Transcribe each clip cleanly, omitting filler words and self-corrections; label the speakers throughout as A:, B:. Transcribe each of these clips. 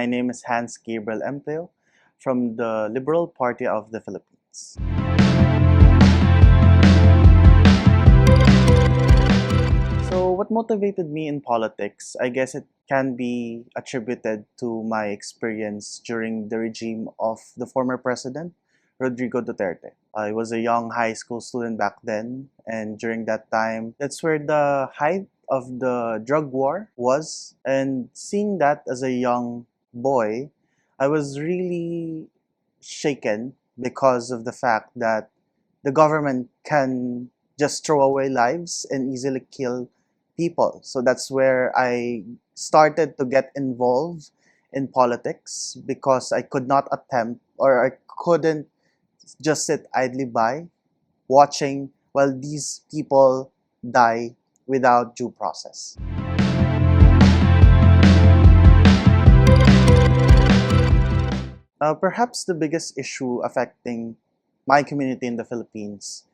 A: My name is Hans Gabriel Empleo from the Liberal Party of the Philippines. So, what motivated me in politics? I guess it can be attributed to my experience during the regime of the former president, Rodrigo Duterte. I was a young high school student back then, and during that time, that's where the height of the drug war was. And seeing that as a young boy, I was really shaken because of the fact that the government can just throw away lives and easily kill people. So that's where I started to get involved in politics because I could not attempt or I couldn't just sit idly by watching while these people die without due process. Perhaps the biggest issue affecting my community in the Philippines,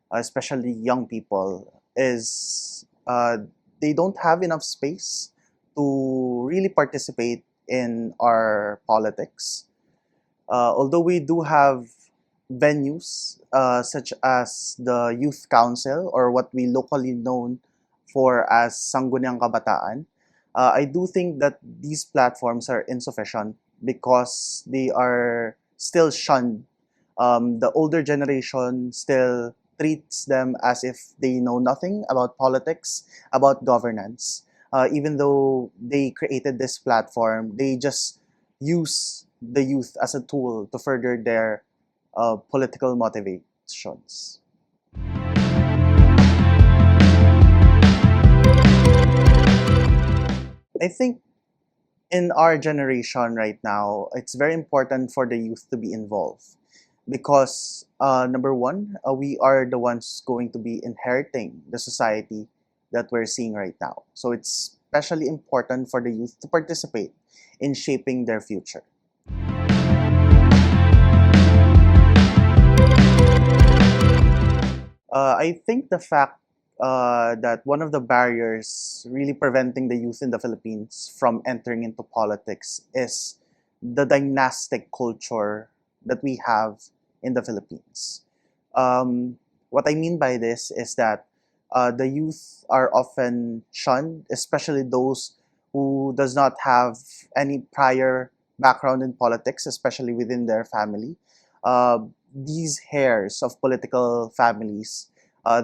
A: especially young people, is they don't have enough space to really participate in our politics. Although we do have venues such as the Youth Council or what we locally known for as Sangguniang Kabataan, I do think that these platforms are insufficient because they are still shunned. The older generation still treats them as if they know nothing about politics, about governance. Even though they created this platform, they just use the youth as a tool to further their political motivations. I think in our generation right now, it's very important for the youth to be involved because number one, we are the ones going to be inheriting the society that we're seeing right now. So it's especially important for the youth to participate in shaping their future. I think the fact that one of the barriers really preventing the youth in the Philippines from entering into politics is the dynastic culture that we have in the Philippines. What I mean by this is that the youth are often shunned, especially those who does not have any prior background in politics, especially within their family. Uh, these heirs of political families,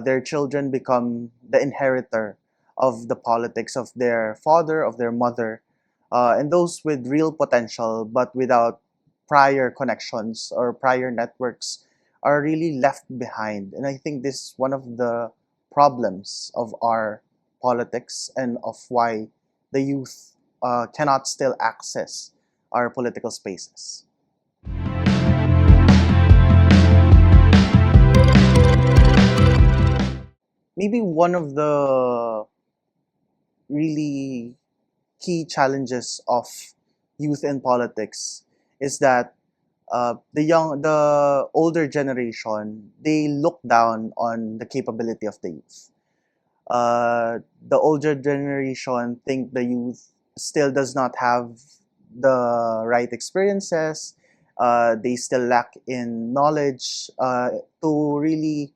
A: their children become the inheritor of the politics of their father, of their mother, and those with real potential but without prior connections or prior networks are really left behind. And I think this is one of the problems of our politics and of why the youth cannot still access our political spaces. Maybe one of the really key challenges of youth in politics is that the older generation, they look down on the capability of the youth. The older generation think the youth still does not have the right experiences. They still lack in knowledge to really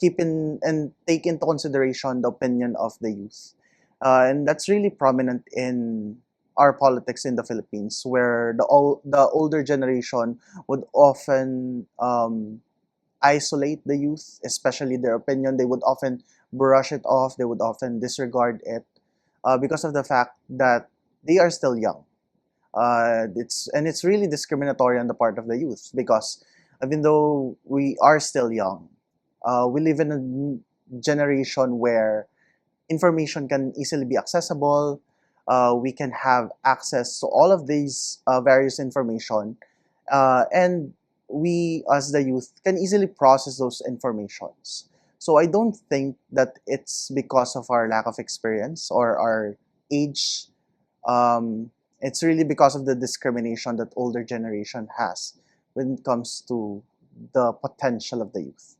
A: keep in and take into consideration the opinion of the youth. And that's really prominent in our politics in the Philippines, where the older generation would often isolate the youth, especially their opinion. They would often brush it off. They would often disregard it because of the fact that they are still young. It's really discriminatory on the part of the youth because even though we are still young, we live in a generation where information can easily be accessible. We can have access to all of these various information, and we as the youth can easily process those informations. So I don't think that it's because of our lack of experience or our age. It's really because of the discrimination that older generation has when it comes to the potential of the youth.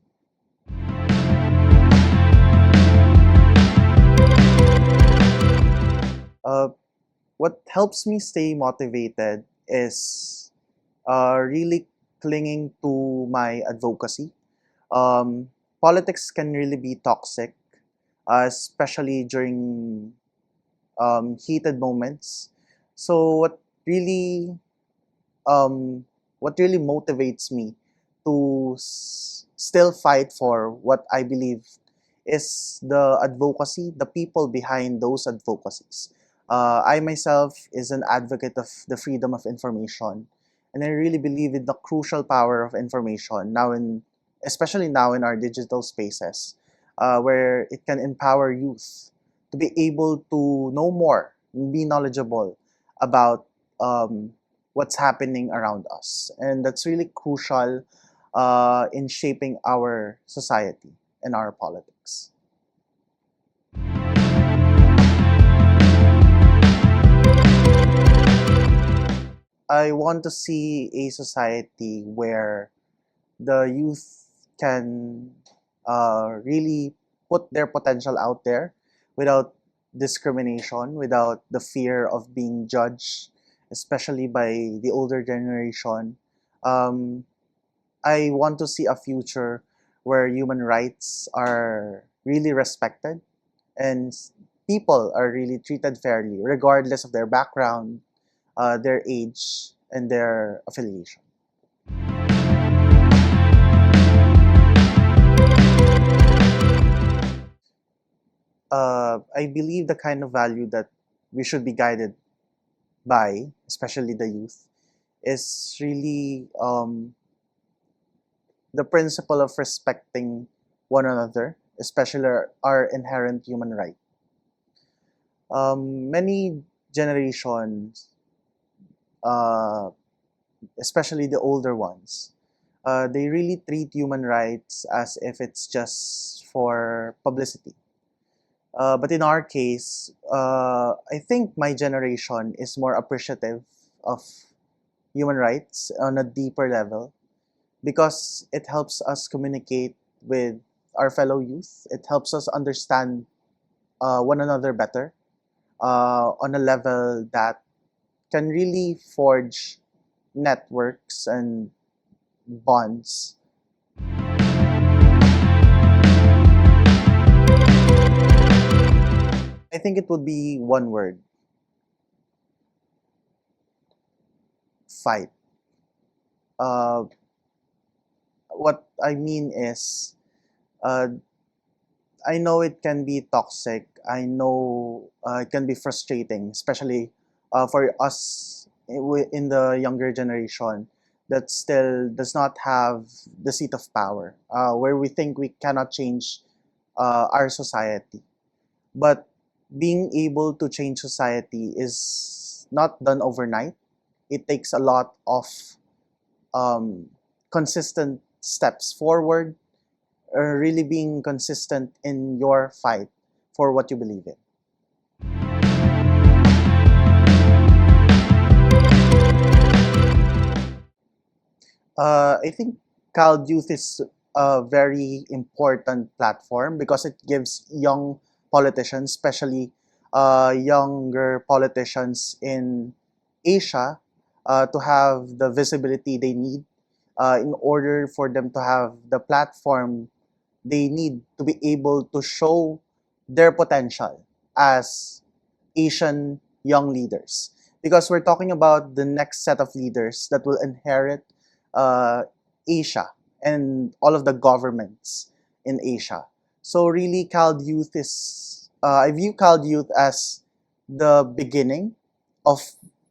A: Uh, what helps me stay motivated is really clinging to my advocacy. Um, Politics can really be toxic, especially during heated moments. So really um, what really motivates me to still fight for what I believe is the advocacy, the people behind those advocacies. I myself is an advocate of the freedom of information, and I really believe in the crucial power of information now especially now in our digital spaces, where it can empower youth to be able to know more, be knowledgeable about um, what's happening around us. And that's really crucial in shaping our society and our politics. I want to see a society where the youth can really put their potential out there without discrimination, without the fear of being judged, especially by the older generation. Um, I want to see a future where human rights are really respected and people are really treated fairly, regardless of their background, their age, and their affiliation. I believe the kind of value that we should be guided by, especially the youth, is really the principle of respecting one another, especially our inherent human right. Many generations, uh, especially the older ones, they really treat human rights as if it's just for publicity. But in our case, I think my generation is more appreciative of human rights on a deeper level because it helps us communicate with our fellow youth. It helps us understand one another better on a level that can really forge networks and bonds. I think it would be one word: fight. Uh, what I mean is, uh, I know it can be toxic. I know it can be frustrating, especially for us in the younger generation that still does not have the seat of power, where we think we cannot change our society. But being able to change society is not done overnight. It takes a lot of um, consistent steps forward, really being consistent in your fight for what you believe in. I think CALD Youth is a very important platform because it gives young politicians, especially younger politicians in Asia, to have the visibility they need in order for them to have the platform they need to be able to show their potential as Asian young leaders. Because we're talking about the next set of leaders that will inherit uh, Asia and all of the governments in Asia. So really, CALD Youth I view CALD Youth as the beginning of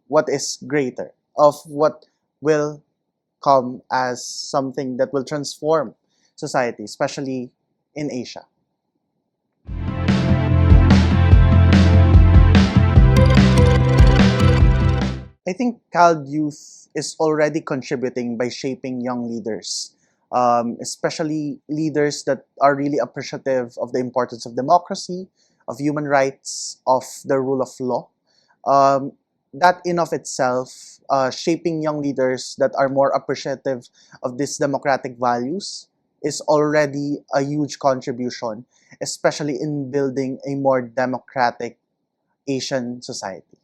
A: what is greater, of what will come as something that will transform society, especially in Asia. I think CALD Youth is already contributing by shaping young leaders, especially leaders that are really appreciative of the importance of democracy, of human rights, of the rule of law. Um, that in of itself, shaping young leaders that are more appreciative of these democratic values is already a huge contribution, especially in building a more democratic Asian society.